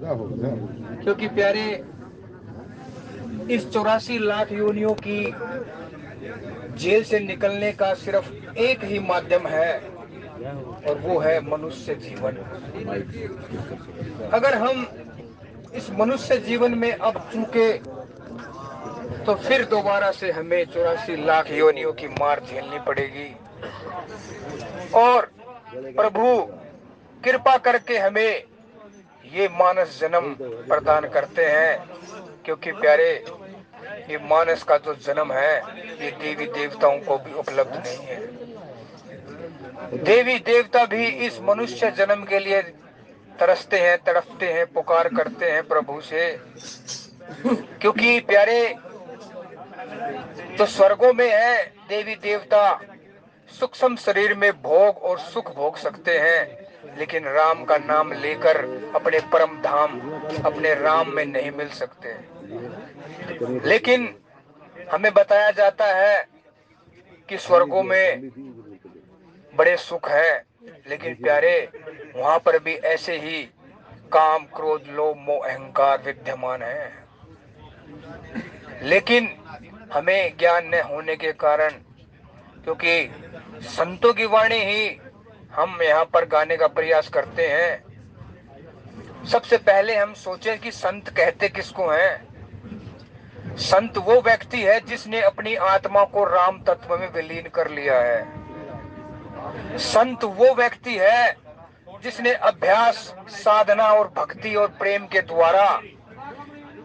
क्योंकि प्यारे इस 84 लाख योनियों की जेल से निकलने का सिर्फ एक ही माध्यम है और वो है मनुष्य जीवन। अगर हम इस मनुष्य जीवन में अब चूके तो फिर दोबारा से हमें 84 लाख योनियों की मार झेलनी पड़ेगी। और प्रभु कृपा करके हमें ये मानस जन्म प्रदान करते हैं, क्योंकि प्यारे ये मानस का जो जन्म है ये देवी देवताओं को भी उपलब्ध नहीं है। देवी देवता भी इस मनुष्य जन्म के लिए तरसते हैं, तड़पते हैं, पुकार करते हैं प्रभु से। क्योंकि प्यारे जो स्वर्गों में है देवी देवता सूक्ष्म शरीर में भोग और सुख भोग सकते हैं, लेकिन राम का नाम लेकर अपने परम धाम अपने राम में नहीं मिल सकते। लेकिन हमें बताया जाता है कि स्वर्गों में बड़े सुख है, लेकिन प्यारे वहां पर भी ऐसे ही काम क्रोध लोभ मोह अहंकार विद्यमान है। लेकिन हमें ज्ञान न होने के कारण, क्योंकि संतों की वाणी ही हम यहाँ पर गाने का प्रयास करते हैं, सबसे पहले हम सोचें कि संत कहते किसको हैं। संत वो व्यक्ति है जिसने अपनी आत्मा को राम तत्व में विलीन कर लिया है। संत वो व्यक्ति है जिसने अभ्यास साधना और भक्ति और प्रेम के द्वारा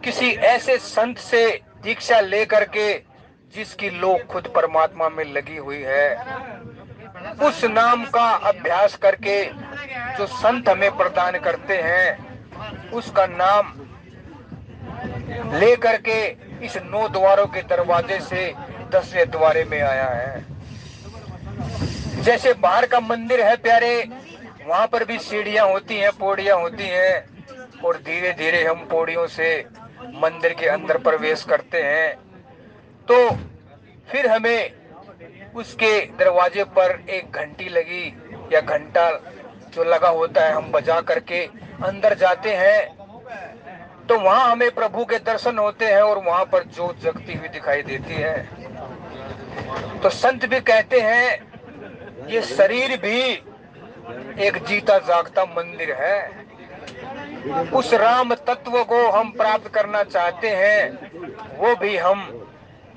किसी ऐसे संत से दीक्षा लेकर के जिसकी लोग खुद परमात्मा में लगी हुई है, उस नाम का अभ्यास करके जो संत हमें प्रदान करते हैं उसका नाम लेकर के इस 9 द्वारों के दरवाजे से 10वें द्वारे में आया है। जैसे बाहर का मंदिर है प्यारे, वहां पर भी सीढ़ियां होती हैं, पौड़ियां होती हैं, और धीरे धीरे हम पौड़ियों से मंदिर के अंदर प्रवेश करते हैं। तो फिर हमें उसके दरवाजे पर एक घंटी लगी या घंटा जो लगा होता है हम बजा करके अंदर जाते हैं, तो वहां हमें प्रभु के दर्शन होते हैं और वहां पर ज्योत जगती हुई दिखाई देती है। तो संत भी कहते हैं ये शरीर भी एक जीता जागता मंदिर है। उस राम तत्व को हम प्राप्त करना चाहते हैं, वो भी हम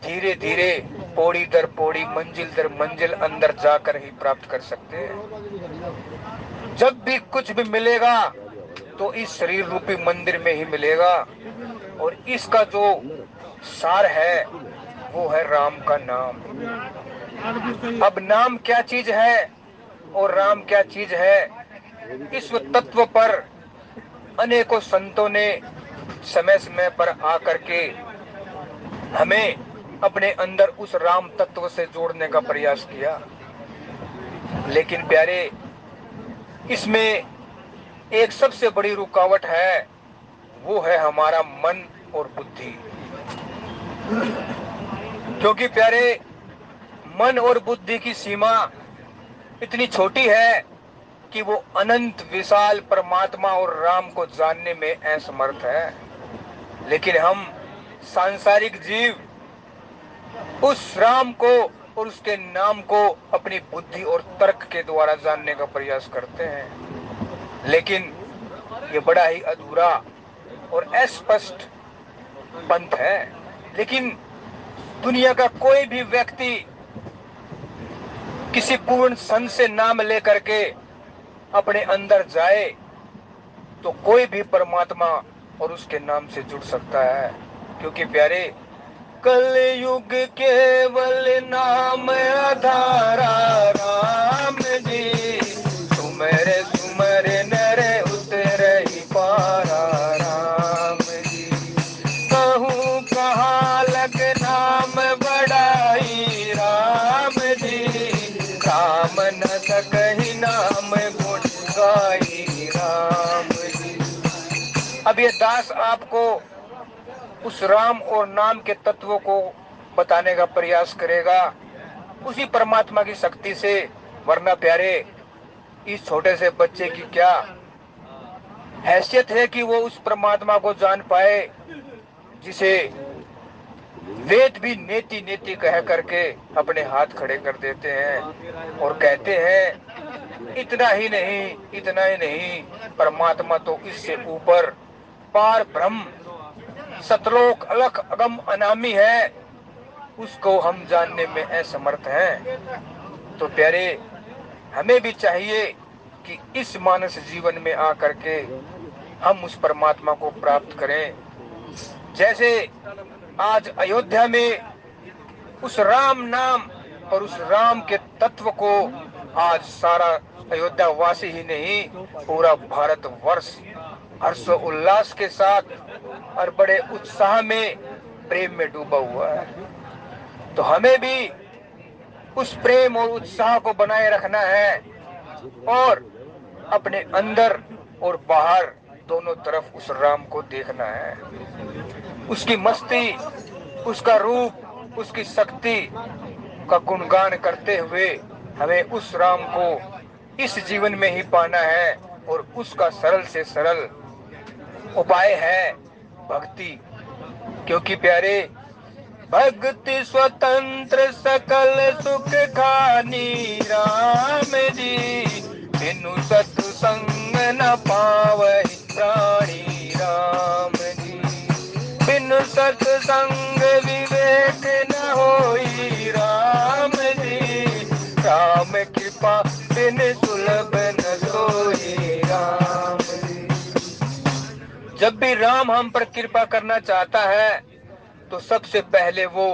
धीरे धीरे पौड़ी दर पौड़ी मंजिल दर मंजिल अंदर जाकर ही प्राप्त कर सकते हैं। जब भी कुछ भी मिलेगा तो इस शरीर रूपी मंदिर में ही मिलेगा, और इसका जो सार है वो है राम का नाम। अब नाम क्या चीज है और राम क्या चीज है, इस तत्व पर अनेकों संतों ने समय समय पर आकर के हमें अपने अंदर उस राम तत्व से जोड़ने का प्रयास किया। लेकिन प्यारे इसमें एक सबसे बड़ी रुकावट है, वो है हमारा मन और बुद्धि। क्योंकि प्यारे मन और बुद्धि की सीमा इतनी छोटी है कि वो अनंत विशाल परमात्मा और राम को जानने में असमर्थ है। लेकिन हम सांसारिक जीव उस राम को और उसके नाम को अपनी बुद्धि और तर्क के द्वारा जानने का प्रयास करते हैं, लेकिन ये बड़ा ही अधूरा और अस्पष्ट पंथ है। लेकिन दुनिया का कोई भी व्यक्ति किसी पूर्ण संत से नाम लेकर के अपने अंदर जाए तो कोई भी परमात्मा और उसके नाम से जुड़ सकता है। क्योंकि प्यारे कल युग केवल नाम आधारा, राम जी सुमरे सुमरे नरे उतरे ही पारा, राम जी कहूँ कहाँ लग नाम बढ़ाई, राम जी राम न सकहि नाम गुण गाई, राम जी। अब ये दास आपको उस राम और नाम के तत्वों को बताने का प्रयास करेगा उसी परमात्मा की शक्ति से। वरना प्यारे इस छोटे से बच्चे की क्या हैसियत है कि वो उस परमात्मा को जान पाए जिसे वेद भी नेति नेति कह करके अपने हाथ खड़े कर देते हैं और कहते हैं इतना ही नहीं, परमात्मा तो इससे ऊपर पार ब्रह्म सतलोक अलख अगम अनामी है, उसको हम जानने में असमर्थ हैं। तो प्यारे, हमें भी चाहिए कि इस मानस जीवन में आकर के हम उस परमात्मा को प्राप्त करें। जैसे आज अयोध्या में उस राम नाम और उस राम के तत्व को आज सारा अयोध्या वासी ही नहीं, पूरा भारत वर्ष हर्ष उल्लास के साथ और बड़े उत्साह में प्रेम में डूबा हुआ है। तो हमें भी उस प्रेम और उत्साह को बनाए रखना है और अपने अंदर और बाहर दोनों तरफ उस राम को देखना है, उसकी मस्ती, उसका रूप, उसकी शक्ति का गुणगान करते हुए हमें उस राम को इस जीवन में ही पाना है। और उसका सरल से सरल उपाय है भक्ति। क्योंकि प्यारे, भक्ति स्वतंत्र सकल सुख खानी राम जी, बिनु सत्संग न पावहि प्राणी राम जी, बिनु सत्संग विवेक न होई राम जी, राम कृपा बिन सुलभ न सोई राम जी। जब भी राम हम पर कृपा करना चाहता है तो सबसे पहले वो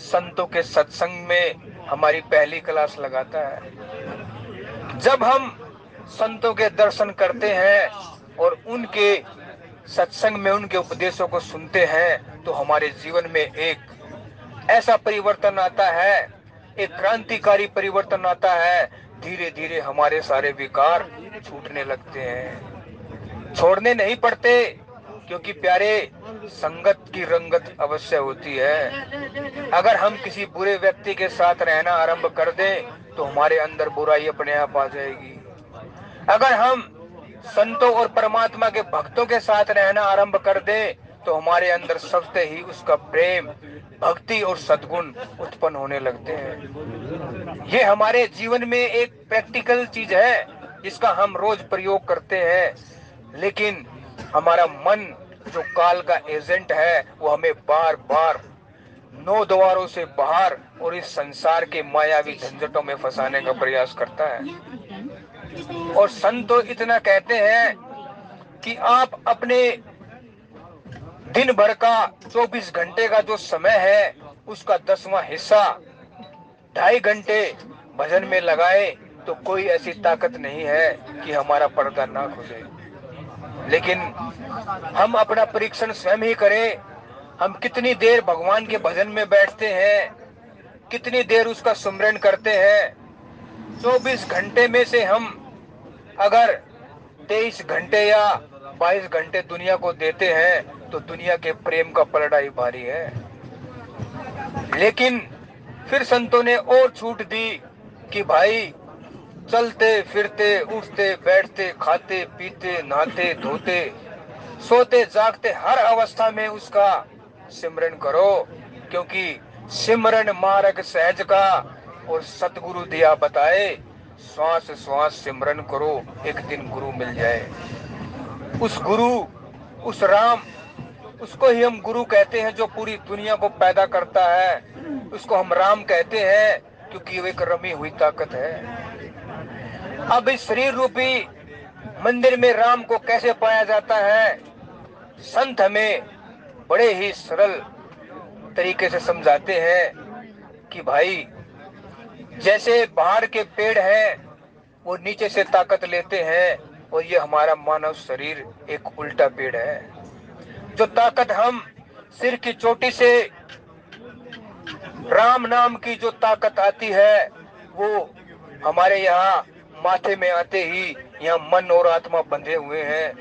संतों के सत्संग में हमारी पहली क्लास लगाता है। जब हम संतों के दर्शन करते हैं और उनके सत्संग में उनके उपदेशों को सुनते हैं तो हमारे जीवन में एक ऐसा परिवर्तन आता है, एक क्रांतिकारी परिवर्तन आता है। धीरे धीरे हमारे सारे विकार छूटने लगते हैं, छोड़ने नहीं पड़ते। क्योंकि प्यारे, संगत की रंगत अवश्य होती है। अगर हम किसी बुरे व्यक्ति के साथ रहना आरंभ कर दें तो हमारे अंदर बुराई अपने आप आ जाएगी। अगर हम संतों और परमात्मा के भक्तों के साथ रहना आरंभ कर दें तो हमारे अंदर सबसे ही उसका प्रेम, भक्ति और सद्गुण उत्पन्न होने लगते हैं। ये हमारे जीवन में एक प्रैक्टिकल चीज है जिसका हम रोज प्रयोग करते हैं। लेकिन हमारा मन जो काल का एजेंट है वो हमें बार बार नौ द्वारों से बाहर और इस संसार के मायावी झंझटों में फंसाने का प्रयास करता है। और संत तो इतना कहते हैं कि आप अपने दिन भर का 24 घंटे का जो समय है उसका 10वां हिस्सा 2.5 घंटे भजन में लगाए तो कोई ऐसी ताकत नहीं है कि हमारा पर्दा ना खुले। लेकिन हम अपना परीक्षण स्वयं ही करें। हम कितनी देर भगवान के भजन में बैठते हैं, कितनी देर उसका सुमिरन करते हैं। 24 घंटे में से हम अगर 23 घंटे या 22 घंटे दुनिया को देते हैं तो दुनिया के प्रेम का पलड़ा ही भारी है। लेकिन फिर संतों ने और छूट दी कि भाई चलते फिरते उठते बैठते खाते पीते नहाते धोते सोते जागते हर अवस्था में उसका सिमरन करो। क्योंकि सिमरन मार्ग सहज का और सतगुरु दिया बताए, श्वास श्वास सिमरन करो एक दिन गुरु मिल जाए। उस गुरु, उस राम, उसको ही हम गुरु कहते हैं जो पूरी दुनिया को पैदा करता है। उसको हम राम कहते हैं क्योंकि वो एक रमी हुई ताकत है। अब इस शरीर रूपी मंदिर में राम को कैसे पाया जाता है, संत हमें बड़े ही सरल तरीके से समझाते हैं कि भाई जैसे बाहर के पेड़ हैं वो नीचे से ताकत लेते हैं और ये हमारा मानव शरीर एक उल्टा पेड़ है। जो ताकत हम सिर की चोटी से राम नाम की जो ताकत आती है वो हमारे यहाँ माथे में आते ही यहाँ मन और आत्मा बंधे हुए हैं।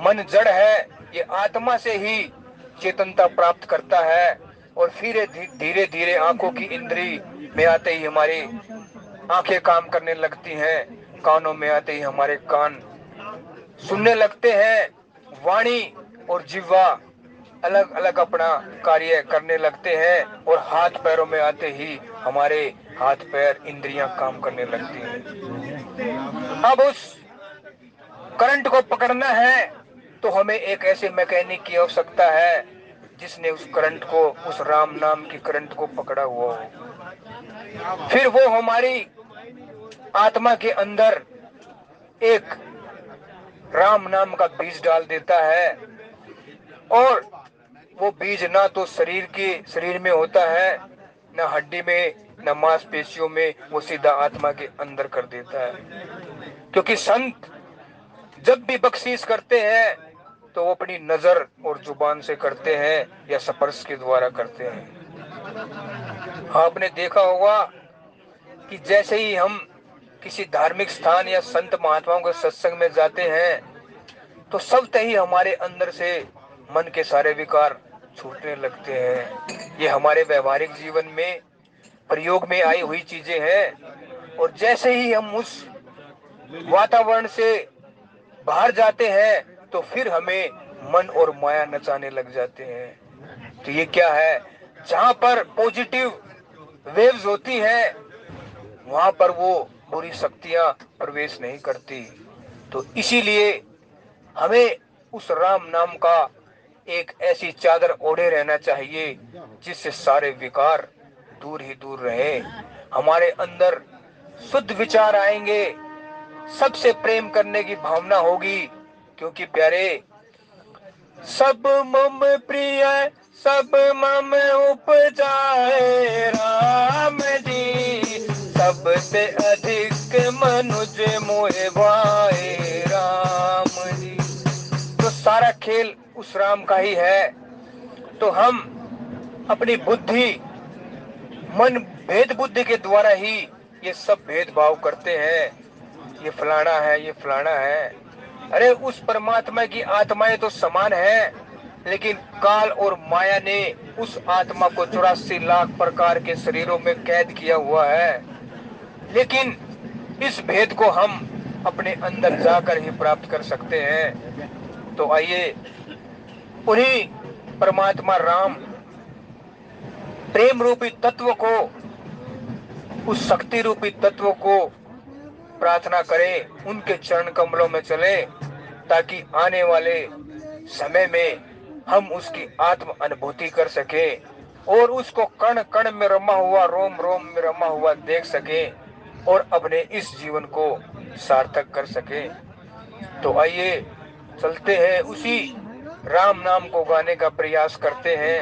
मन जड़ है, ये आत्मा से ही चेतनता प्राप्त करता है और फिर धीरे धीरे आंखों की इंद्री में आते ही हमारी आंखें काम करने लगती हैं, कानों में आते ही हमारे कान सुनने लगते हैं, वाणी और जिह्वा अलग अलग अपना कार्य करने लगते हैं और हाथ पैरों में आते ही हमारे हाथ पैर इंद्रियां काम करने लगती हैं। अब उस करंट को पकड़ना है तो हमें एक ऐसे मैकेनिक की आवश्यकता है जिसने उस करंट को, उस राम नाम की करंट को पकड़ा हुआ हो। फिर वो हमारी आत्मा के अंदर एक राम नाम का बीज डाल देता है और वो बीज ना तो शरीर में होता है, ना हड्डी में, ना मांसपेशियों में, वो सीधा आत्मा के अंदर कर देता है। क्योंकि संत जब भी बख्शीश करते हैं तो वो अपनी नजर और जुबान से करते हैं या स्पर्श के द्वारा करते हैं। आपने देखा होगा कि जैसे ही हम किसी धार्मिक स्थान या संत महात्माओं के सत्संग में जाते हैं तो सबते ही हमारे अंदर से मन के सारे विकार छूटने लगते हैं। ये हमारे व्यवहारिक जीवन में प्रयोग में आई हुई चीजें हैं और जैसे ही हम उस वातावरण से बाहर जाते हैं तो फिर हमें मन और माया नचाने लग जाते हैं। तो ये क्या है? जहां पर पॉजिटिव वेव्स होती है वहां पर वो बुरी शक्तियां प्रवेश नहीं करती। तो इसीलिए हमें उस राम नाम का एक ऐसी चादर ओढ़े रहना चाहिए जिससे सारे विकार दूर ही दूर रहे। हमारे अंदर शुद्ध विचार आएंगे, सबसे प्रेम करने की भावना होगी। क्योंकि प्यारे, सब मम प्रिय सब मम उपजाए राम जी, सबसे अधिक मनुज मोहे भाए राम जी। तो सारा खेल उस राम का ही है। तो हम अपनी बुद्धि, मन, भेद बुद्धि के द्वारा ही ये सब भेदभाव करते हैं, ये फलाना है, ये फलाना है। अरे उस परमात्मा की आत्माएं तो समान है, लेकिन काल और माया ने उस आत्मा को 84 लाख प्रकार के शरीरों में कैद किया हुआ है। लेकिन इस भेद को हम अपने अंदर जाकर ही प्राप्त कर सकते हैं। तो आइए उन्हीं परमात्मा राम प्रेम रूपी तत्व को, उस शक्ति रूपी तत्व को प्रार्थना करें, उनके चरण कमलों में चले, ताकि आने वाले समय में हम उसकी आत्म अनुभूति कर सके और उसको कण कण में रमा हुआ, रोम रोम में रमा हुआ देख सके और अपने इस जीवन को सार्थक कर सके। तो आइए चलते हैं, उसी राम नाम को गाने का प्रयास करते हैं।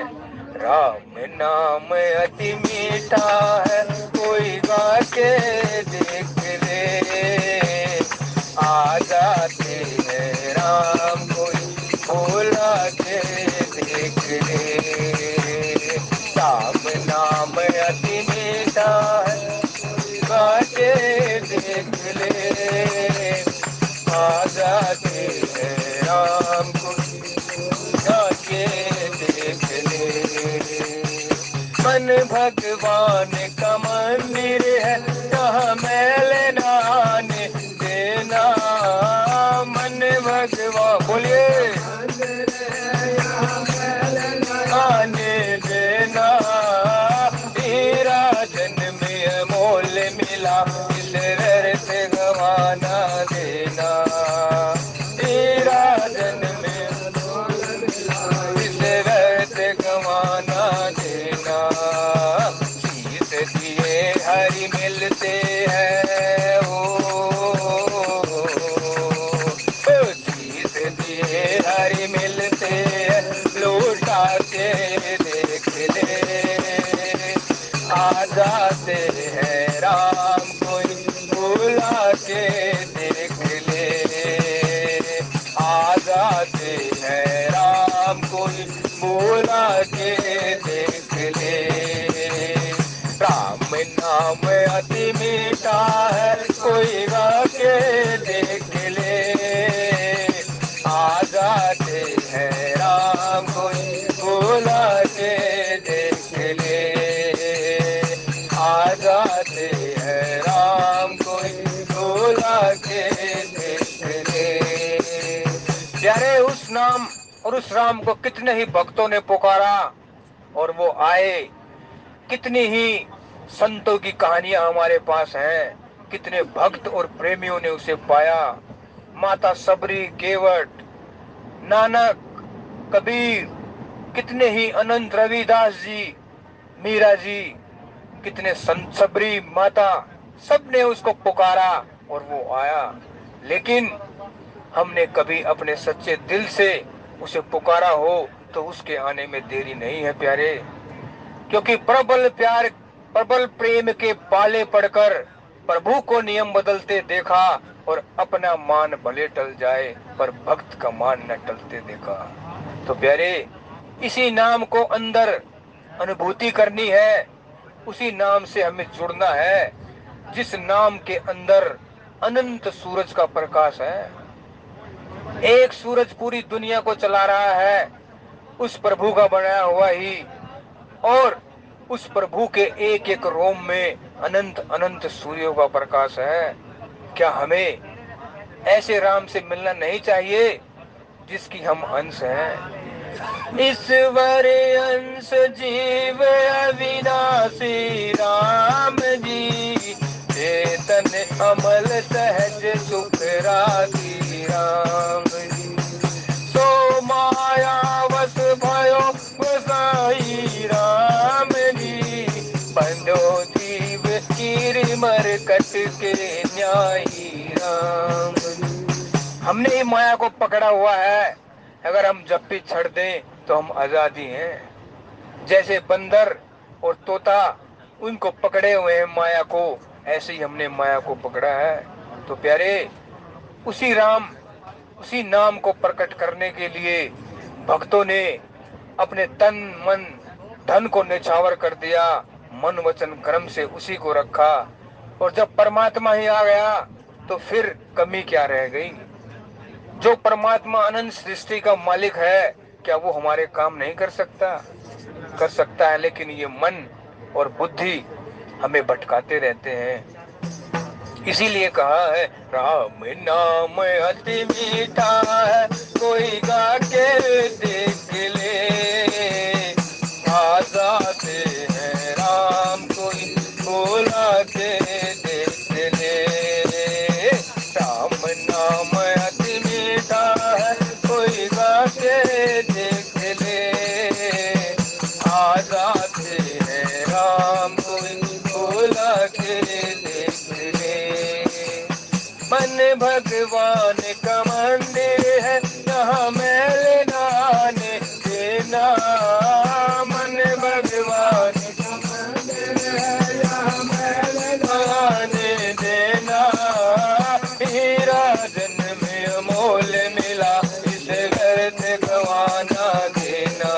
राम नाम अति मीठा है, कोई गा के देख ले, आ जाते हैं राम, कोई बोला के देख ले। राम नाम अति मीठा है, गा के देख ले, आ जाते हैं राम को जाके देख ले। मन भगवान का मंदिर है, जहाँ मैल नाने देना। मन भगवान, बोलिए, आने देना। तेरा जन्म अमोल मिला, इस व्यर्थ गवाना देना। तेरा जन्म इस व्यर्थ गवाना देना। शीस दिए हरि मिलते हैं, ओ शीस दिए हरि मिलते हैं, लौटा के देख ले, आ जाते हैं राम, कोई बुला के देख ले, आ जाते हैं राम, कोई बुला के देख ले। राम नाम अति मीठा है, कोई गा के देख ले, आ जाते हैं राम, कोई बुला के देख ले, आ जाते हैं राम, कोई बुला के देख ले। उस राम को कितने ही भक्तों ने पुकारा और वो आए। कितनी ही संतों की कहानियां हमारे पास हैं, कितने भक्त और प्रेमियों ने उसे पाया। माता सबरी, केवट, नानक, कबीर, कितने ही अनंत, रविदास जी, मीरा जी, कितने संत, सबरी माता, सबने उसको पुकारा और वो आया। लेकिन हमने कभी अपने सच्चे दिल से उसे पुकारा हो तो उसके आने में देरी नहीं है प्यारे। क्योंकि प्रबल प्यार, प्रबल प्रेम के पाले पड़कर प्रभु को नियम बदलते देखा, और अपना मान भले टल जाए पर भक्त का मान न टलते देखा। तो प्यारे, इसी नाम को अंदर अनुभूति करनी है, उसी नाम से हमें जुड़ना है, जिस नाम के अंदर अनंत सूरज का प्रकाश है। एक सूरज पूरी दुनिया को चला रहा है, उस प्रभु का बनाया हुआ ही, और उस प्रभु के एक एक रोम में अनंत अनंत सूर्यों का प्रकाश है। क्या हमें ऐसे राम से मिलना नहीं चाहिए जिसकी हम अंश हैं? ईश्वर अंश जीव अविनाशी राम जी, चेतन अमल सहज सुख राखी राम जी। सो माया वस भयो गोसाई राम जी, बंदो जीव कीर मर कट के न्यायी राम जी। हमने ही माया को पकड़ा हुआ है, अगर हम जब भी छड़ दें तो हम आजादी हैं। जैसे बंदर और तोता उनको पकड़े हुए हैं माया को, ऐसे ही हमने माया को पकड़ा है। तो प्यारे, उसी राम, उसी नाम को प्रकट करने के लिए भक्तों ने अपने तन मन धन को निछावर कर दिया, मन वचन कर्म से उसी को रखा। और जब परमात्मा ही आ गया तो फिर कमी क्या रह गई? जो परमात्मा अनंत सृष्टि का मालिक है, क्या वो हमारे काम नहीं कर सकता? कर सकता है, लेकिन ये मन और बुद्धि हमें भटकाते रहते हैं। इसीलिए कहा है, राम नाम अति मीठा है, कोई गा के देख ले। आजाते हैं राम, कोई बोला के देख ले। राम नाम अति मीठा है, कोई गा के देख ले। आजाते हैं राम, कोई बोला के देख ले। मन भगवान का मंदिर है, यहाँ मैल नहाने देना। मन भगवान का मंदिर है, यहाँ मैल नहाने देना। हीरा जन्म अमोल मिला, इसे व्यर्थ गंवाना देना।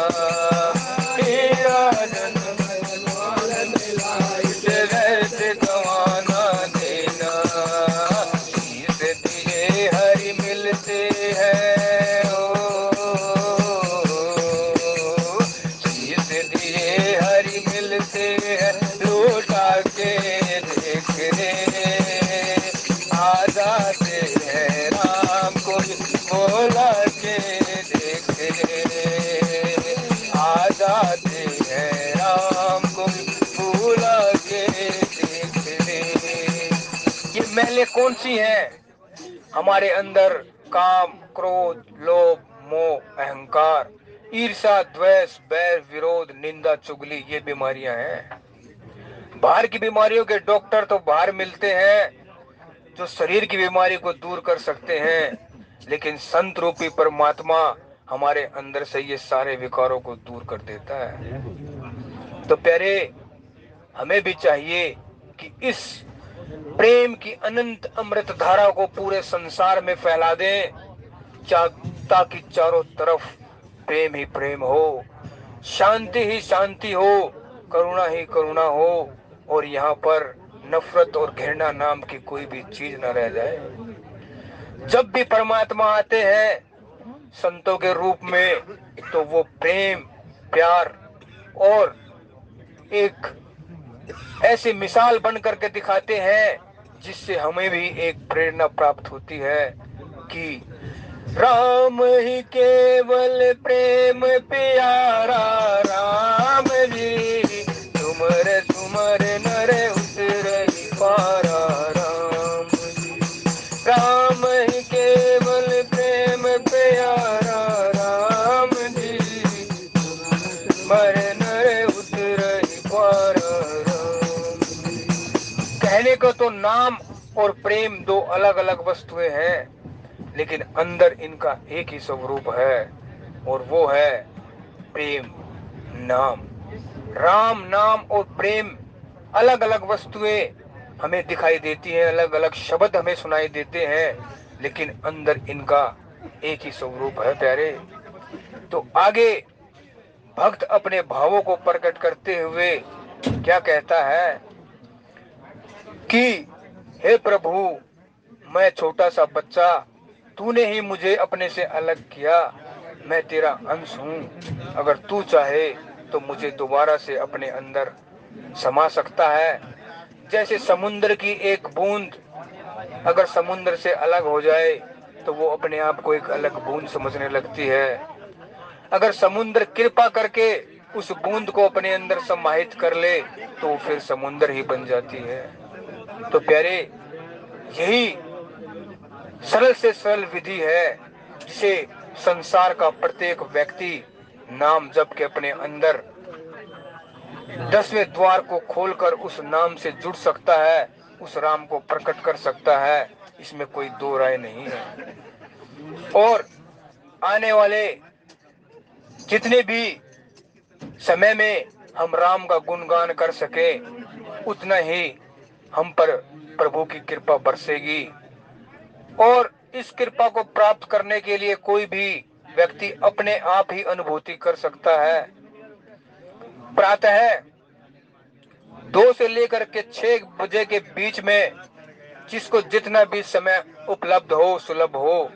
हीरा जन्म अमोल मिला, इसे व्यर्थ गंवाना देना। हरि मिलते हैं, शीश दिए हरि मिलते हैं, लौटा के देख रे। आजाते हैं राम, कोई बोला के देख रे। आजाते हैं राम, कोई बोला के देख रे। ये मैले कौन सी हैं? हमारे अंदर काम, क्रोध, लोभ, मोह, अहंकार, ईर्ष्या, द्वेष, बैर, विरोध, निंदा, चुगली, ये बीमारियां हैं। बाहर की बीमारियों के डॉक्टर तो बाहर मिलते हैं, जो शरीर की बीमारी को दूर कर सकते हैं, लेकिन संत रूपी परमात्मा हमारे अंदर से ये सारे विकारों को दूर कर देता है। तो प्यारे, हमें भी चाहिए कि इस प्रेम की अनंत अमृत धारा को पूरे संसार में फैला दें, ताकि चारों तरफ प्रेम ही प्रेम हो, शांति ही शांति हो, करुणा ही करुणा हो, और यहाँ पर नफरत और घृणा नाम की कोई भी चीज न रह जाए। जब भी परमात्मा आते हैं संतों के रूप में, तो वो प्रेम, प्यार और एक ऐसी मिसाल बन करके दिखाते हैं, जिससे हमें भी एक प्रेरणा प्राप्त होती है कि राम ही केवल प्रेम प्यारा, राम जी तुमर तुमर नर उतरहि पारा, राम जी राम ही केवल प्रेम प्यारा, राम जी तुमर नर उतरहि पारा, राम जी। कहने को तो नाम और प्रेम दो अलग अलग वस्तुएं हैं, लेकिन अंदर इनका एक ही स्वरूप है, और वो है प्रेम नाम। राम नाम और प्रेम अलग अलग वस्तुएं हमें दिखाई देती हैं, अलग अलग शब्द हमें सुनाई देते हैं, लेकिन अंदर इनका एक ही स्वरूप है प्यारे। तो आगे भक्त अपने भावों को प्रकट करते हुए क्या कहता है कि हे प्रभु, मैं छोटा सा बच्चा, तूने ही मुझे अपने से अलग किया, मैं तेरा अंश हूँ। अगर तू चाहे तो मुझे दोबारा से अपने अंदर समा सकता है। जैसे समुद्र की एक बूंद अगर समुद्र से अलग हो जाए तो वो अपने आप को एक अलग बूंद समझने लगती है। अगर समुद्र कृपा करके उस बूंद को अपने अंदर समाहित कर ले तो वो फिर समुद्र ही बन जाती है। तो प्यारे, यही सरल से सरल विधि है जिसे संसार का प्रत्येक व्यक्ति नाम जप के अपने अंदर 10वें द्वार को खोलकर उस नाम से जुड़ सकता है, उस राम को प्रकट कर सकता है। इसमें कोई दो राय नहीं है। और आने वाले जितने भी समय में हम राम का गुणगान कर सके, उतना ही हम पर प्रभु की कृपा बरसेगी। और इस कृपा को प्राप्त करने के लिए कोई भी व्यक्ति अपने आप ही अनुभूति कर सकता है। प्रातः 2 से लेकर के 6 बजे के बीच में जिसको जितना भी समय उपलब्ध हो, सुलभ हो,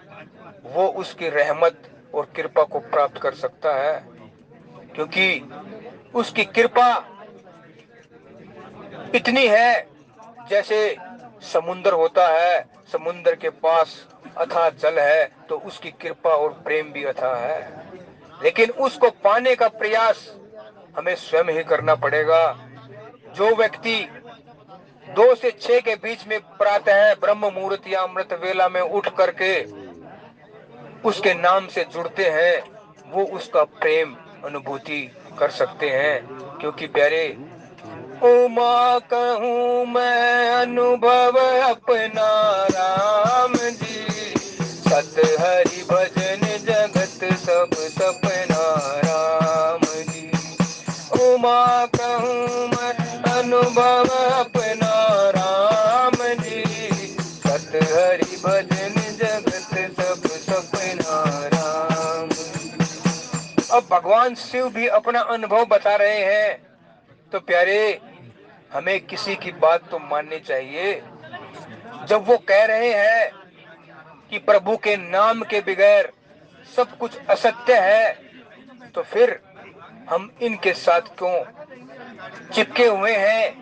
वो उसकी रहमत और कृपा को प्राप्त कर सकता है, क्योंकि उसकी कृपा इतनी है जैसे समुन्द्र होता है, समुन्द्र के पास अथाह जल है तो उसकी कृपा और प्रेम भी अथाह है, लेकिन उसको पाने का प्रयास हमें स्वयं ही करना पड़ेगा। जो व्यक्ति 2 से 6 के बीच में प्रातः ब्रह्म मुहूर्त या अमृत वेला में उठ करके उसके नाम से जुड़ते हैं, वो उसका प्रेम अनुभूति कर सकते हैं। क्योंकि प्यारे, उमा कहूँ मैं अनुभव अपना, राम जी सत हरि भजन जगत सब सपना, राम जी उमा कहूँ मैं अनुभव अपना, राम जी सत हरि भजन जगत सब सपना, राम। अब भगवान शिव भी अपना अनुभव बता रहे हैं। तो प्यारे, हमें किसी की बात तो माननी चाहिए। जब वो कह रहे हैं कि प्रभु के नाम के बगैर सब कुछ असत्य है, तो फिर हम इनके साथ क्यों चिपके हुए हैं?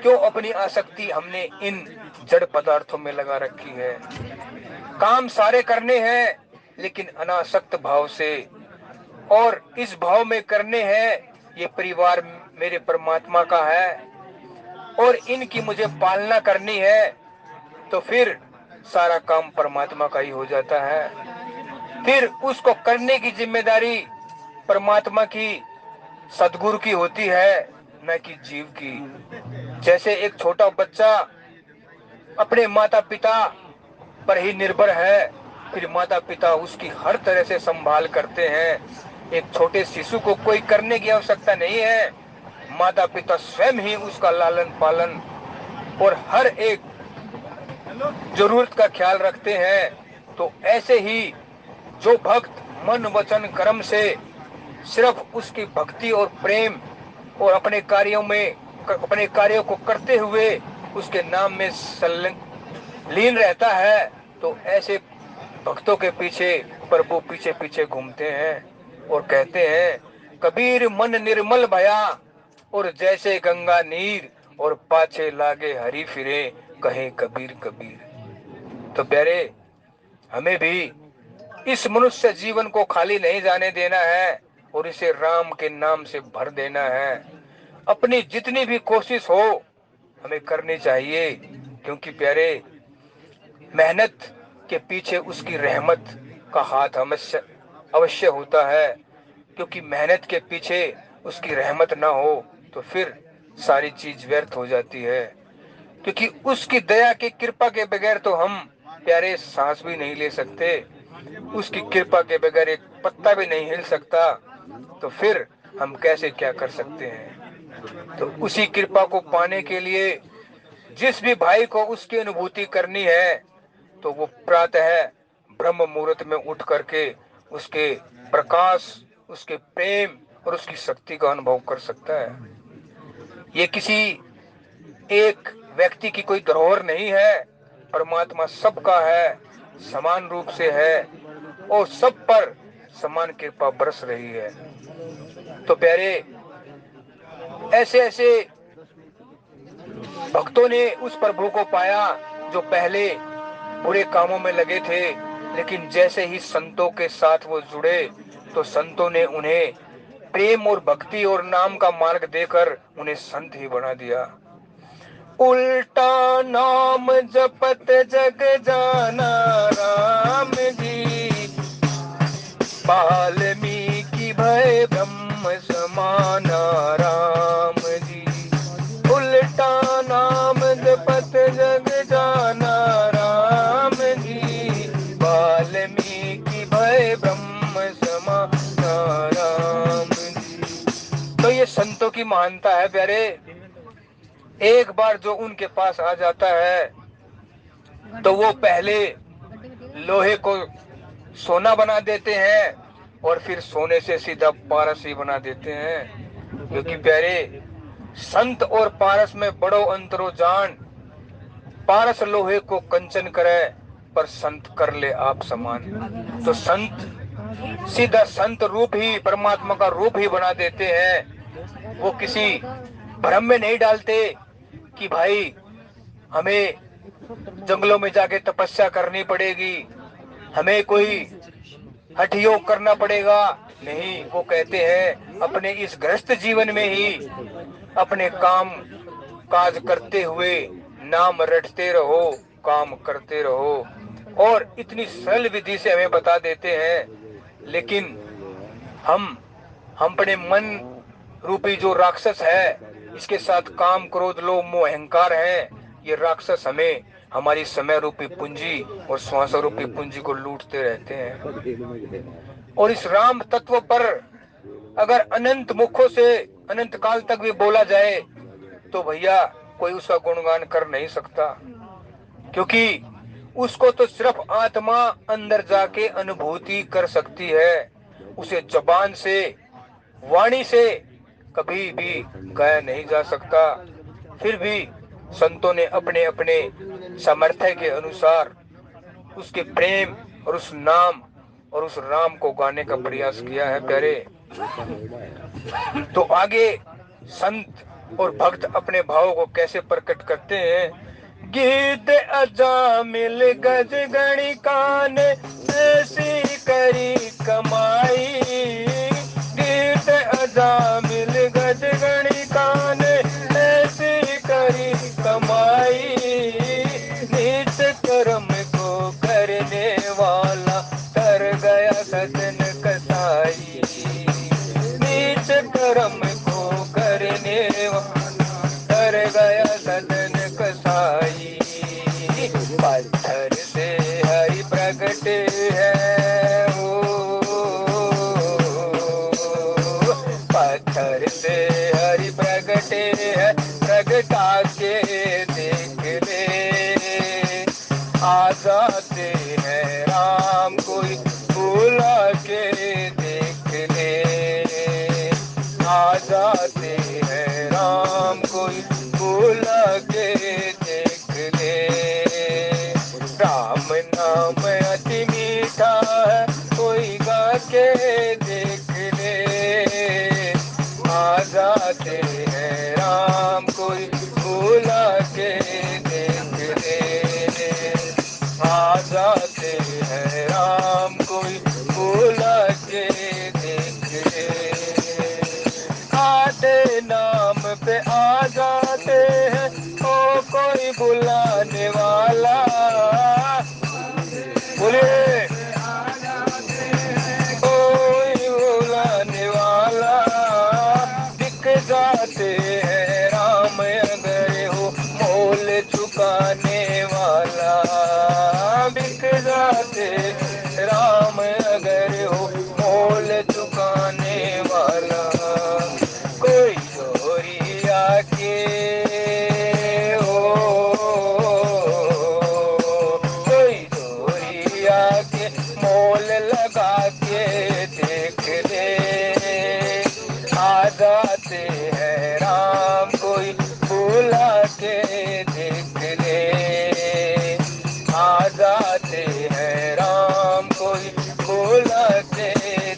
क्यों अपनी आसक्ति हमने इन जड़ पदार्थों में लगा रखी है? काम सारे करने हैं लेकिन अनासक्त भाव से, और इस भाव में करने हैं ये परिवार मेरे परमात्मा का है और इनकी मुझे पालना करनी है, तो फिर सारा काम परमात्मा का ही हो जाता है। फिर उसको करने की जिम्मेदारी परमात्मा की, सदगुरु की होती है, न कि जीव की। जैसे एक छोटा बच्चा अपने माता पिता पर ही निर्भर है, फिर माता पिता उसकी हर तरह से संभाल करते हैं। एक छोटे शिशु को कोई करने की आवश्यकता नहीं है, माता पिता स्वयं ही उसका लालन पालन और हर एक जरूरत का ख्याल रखते हैं। तो ऐसे ही जो भक्त मन वचन कर्म से सिर्फ उसकी भक्ति और प्रेम और अपने कार्यों को करते हुए उसके नाम में लीन रहता है, तो ऐसे भक्तों के पीछे प्रभु पीछे पीछे घूमते हैं और कहते हैं, कबीर मन निर्मल भया और जैसे गंगा नीर, और पाछे लागे हरि फिरे, कहे कबीर कबीर। तो प्यारे, हमें भी इस मनुष्य जीवन को खाली नहीं जाने देना है और इसे राम के नाम से भर देना है। अपनी जितनी भी कोशिश हो हमें करनी चाहिए, क्योंकि प्यारे मेहनत के पीछे उसकी रहमत का हाथ अवश्य अवश्य होता है। क्योंकि मेहनत के पीछे उसकी रहमत ना हो तो फिर सारी चीज व्यर्थ हो जाती है। क्योंकि उसकी दया की कृपा के बगैर तो हम प्यारे सांस भी नहीं ले सकते, उसकी कृपा के बगैर एक पत्ता भी नहीं हिल सकता, तो फिर हम कैसे क्या कर सकते हैं। तो उसी कृपा को पाने के लिए जिस भी भाई को उसकी अनुभूति करनी है तो वो प्रातः ब्रह्म मुहूर्त में उठ करके उसके प्रकाश, उसके प्रेम और उसकी शक्ति का अनुभव कर सकता है। ये किसी एक व्यक्ति की कोई धरोहर नहीं है, परमात्मा सबका है, समान रूप से है और सब पर समान कृपा बरस रही है। तो प्यारे ऐसे ऐसे भक्तों ने उस प्रभु को पाया जो पहले बुरे कामों में लगे थे, लेकिन जैसे ही संतों के साथ वो जुड़े तो संतों ने उन्हें प्रेम और भक्ति और नाम का मार्ग देकर उन्हें संत ही बना दिया। उल्टा नाम जपत जग जाना राम जी, वाल्मीकि भय ब्रह्म समाना राम जी। उल्टा नाम जपत जग जाना राम जी, वाल्मीकि भय ब्रह्म समाना राम जी। तो ये संतों की महानता है प्यारे। एक बार जो उनके पास आ जाता है तो वो पहले लोहे को सोना बना देते हैं और फिर सोने से सीधा पारस ही बना देते हैं। क्योंकि प्यारे संत और पारस में बड़ो अंतरो जान, पारस लोहे को कंचन करे पर संत कर ले आप समान। तो संत सीधा संत रूप ही परमात्मा का रूप ही बना देते हैं। वो किसी भ्रम में नहीं डालते कि भाई हमें जंगलों में जाके तपस्या करनी पड़ेगी, हमें कोई हठ योग करना पड़ेगा। नहीं, वो कहते हैं अपने इस गृहस्थ जीवन में ही अपने काम काज करते हुए नाम रटते रहो, काम करते रहो। और इतनी सरल विधि से हमें बता देते हैं। लेकिन हम अपने मन रूपी जो राक्षस है, इसके साथ काम क्रोध लोभ मोह अहंकार है, ये राक्षस हमें हमारी समय रूपी पूंजी और श्वास रूपी पूंजी को लूटते रहते हैं। और इस राम तत्व पर अगर अनंत मुखों से अनंत काल तक भी बोला जाए तो भैया कोई उसका गुणगान कर नहीं सकता। क्योंकि उसको तो सिर्फ आत्मा अंदर जाके अनुभूति कर सकती है, उसे जबान से वाणी से कभी भी गाया नहीं जा सकता। फिर भी संतों ने अपने अपने सामर्थ्य के अनुसार उसके प्रेम और उस नाम और उस राम को गाने का प्रयास किया है प्यारे। तो आगे संत और भक्त अपने भावों को कैसे प्रकट करते हैं। गीत अजामिल गज गणिकान ऐसी करी कमाई, गीत अजामिल गज गणिकान ऐसी करी कमाई, नीच कर्म को करने वाला कर गया सदन कसाई, नीच कर्म को करने वाला कर गया सदन कसाई। पत्थर से हरि प्रगट है हो, पत्थर से हरि प्रगट है, प्रगटा के देख ले, आ जाते हैं राम कोई बुला के देख ले, आ जाते हैं राम कोई बुला के देख ले, आ जाते हैं राम कोई बुला के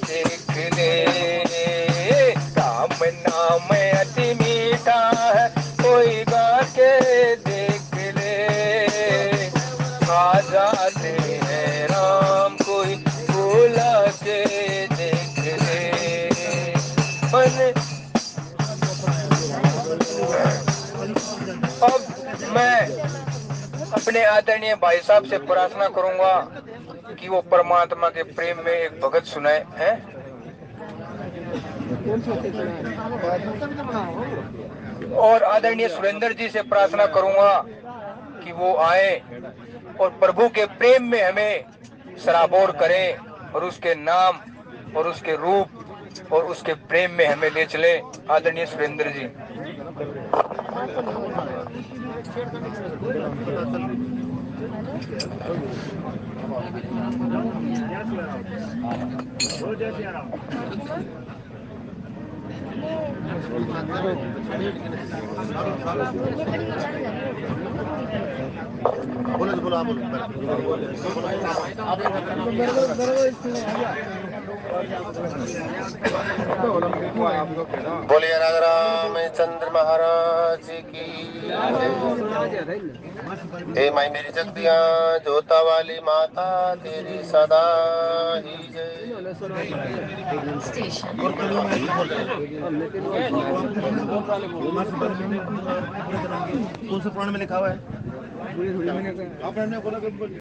देख ले। राम नाम अति मीठा है कोई गा के देख ले, आ जाते हैं राम कोई बुला के देख ले। अब मैं अपने आदरणीय भाई साहब से प्रार्थना करूंगा कि वो परमात्मा के प्रेम में एक भगत सुनाए हैं। और आदरणीय सुरेंद्र जी से प्रार्थना करूंगा कि वो आए और प्रभु के प्रेम में हमें सराबोर करें और उसके नाम और उसके रूप और उसके प्रेम में हमें ले चले। आदरणीय सुरेंद्र जी। बोलिए राजा रामचंद्र महाराज की। हे माई मेरी जगदिया जोता वाली माता तेरी सदा ही जय। कौन से पुराण में लिखा हुआ है?